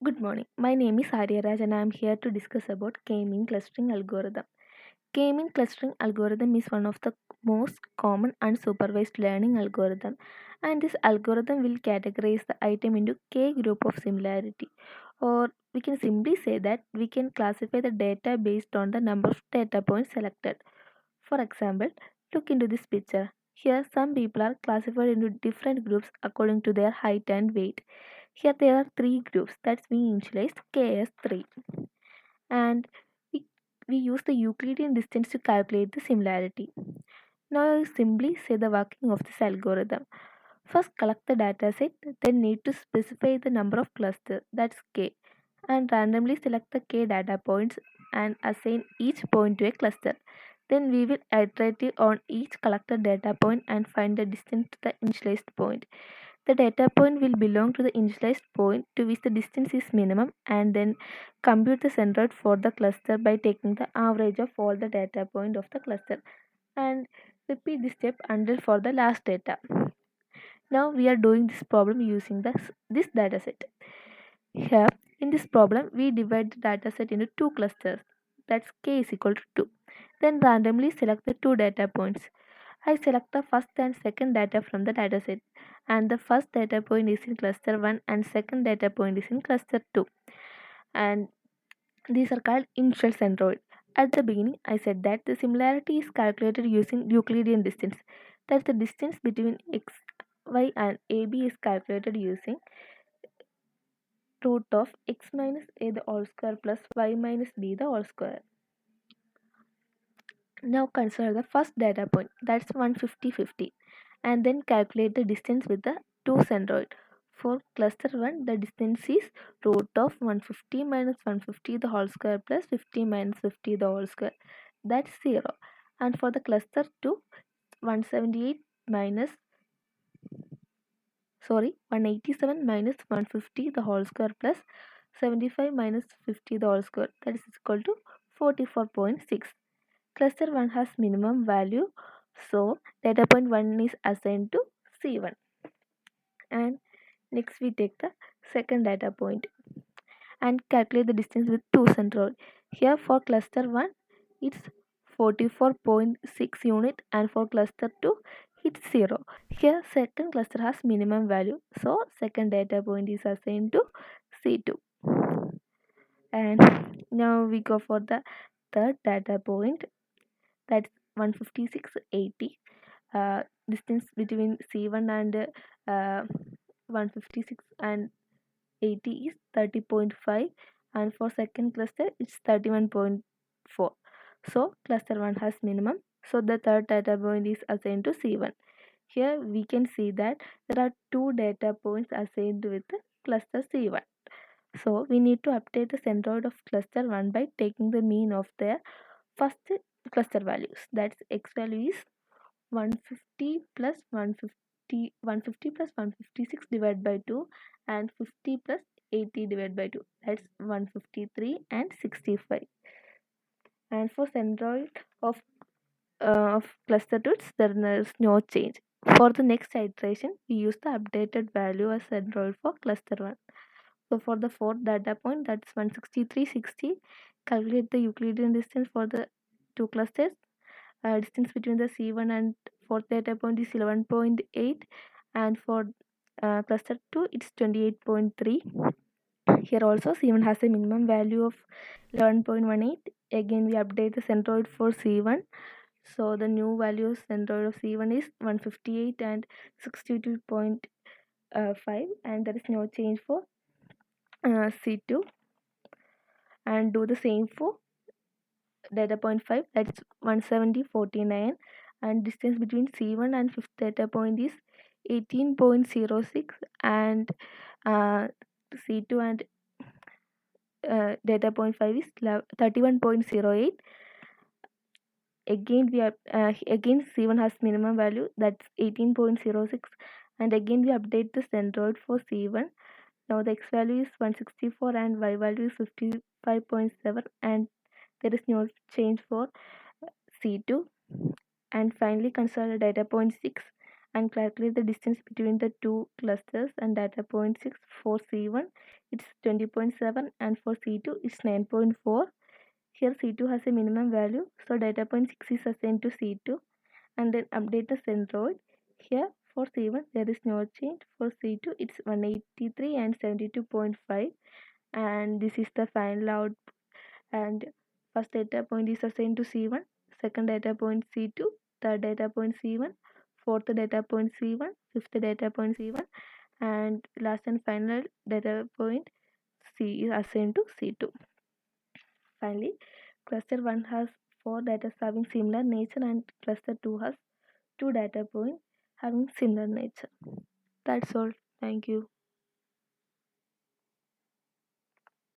Good morning. My name is Aryaraj and I am here to discuss about K-mean clustering algorithm. K-mean clustering algorithm is one of the most common unsupervised learning algorithm, and this algorithm will categorize the item into K group of similarity, or we can simply say that we can classify the data based on the number of data points selected. For example, look into this picture. Here some people are classified into different groups according to their height and weight. Here there are three groups that we initialized KS3, and we, we use the Euclidean distance to calculate the similarity. Now I will simply say the working of this algorithm. First collect the dataset, then need to specify the number of clusters, that's K, and randomly select the K data points and assign each point to a cluster. Then we will iterate on each collected data point and find the distance to the initialized point. The data point will belong to the initialized point to which the distance is minimum, and then compute the centroid for the cluster by taking the average of all the data point of the cluster and repeat this step until for the last data. Now we are doing this problem using this dataset. Here in this problem we divide the dataset into two clusters, that's k is equal to 2. Then randomly select the two data points. I select the first and second data from the dataset, and the first data point is in cluster 1 and second data point is in cluster 2, and these are called initial centroid. At the beginning I said that the similarity is calculated using Euclidean distance, that the distance between x, y and AB is calculated using root of x minus a the whole square plus y minus b the whole square. Now consider the first data point, that's 150 and then calculate the distance with the two centroid. For cluster 1 the distance is root of 150 minus 150 the whole square plus 50 minus 50 the whole square, that's 0. And for the cluster 2, 178 minus 187 minus 150 the whole square plus 75 minus 50 the whole square, that is equal to 44.6. Cluster 1 has minimum value, so data point 1 is assigned to C1. And next we take the second data point and calculate the distance with two centroid. Here for cluster 1 it's 44.6 unit, and for cluster 2 it's 0. Here second cluster has minimum value, so second data point is assigned to C2. And now we go for the third data point, that's 156.80. Distance between C1 and 156 and 80 is 30.5, and for second cluster it's 31.4. So cluster 1 has minimum, so the third data point is assigned to C1. Here we can see that there are two data points assigned with cluster C1. So we need to update the centroid of cluster 1 by taking the mean of their first cluster values, that's x value is 150 plus 150, 150 plus 156 divided by 2, and 50 plus 80 divided by 2, that's 153 and 65. And for centroid of cluster 2 there is no change. For the next iteration we use the updated value as centroid for cluster 1. So for the fourth data point, that's 163.60, calculate the Euclidean distance for the two clusters. Distance between the C1 and fourth data point is 11.8, and for cluster 2 it's 28.3. Here also C1 has a minimum value of 11.18. Again we update the centroid for C1, so the new value centroid of C1 is 158 and 62.5, and there is no change for C2. And do the same for data point 5, that's 170.49, and distance between C1 and fifth data point is 18.06, and C2 and data point 5 is 31.08. Again we are again C1 has minimum value, that's 18.06, and again we update the centroid for C1. Now the x value is 164 and y value is 55.7, and there is no change for C2. And finally consider data point 6 and calculate the distance between the two clusters. And data point 6 for C1 it's 20.7 and for C2 it's 9.4. Here C2 has a minimum value, so data point 6 is assigned to C2, and then update the centroid. Here for C1 there is no change. For C2 it's 183 and 72.5, and this is the final output. And first data point is assigned to C1, second data point C2, third data point C1, fourth data point C1, fifth data point C1, and last and final data point C is assigned to C2. Finally, cluster 1 has 4 data having similar nature, and cluster 2 has 2 data points having similar nature. That's all. Thank you.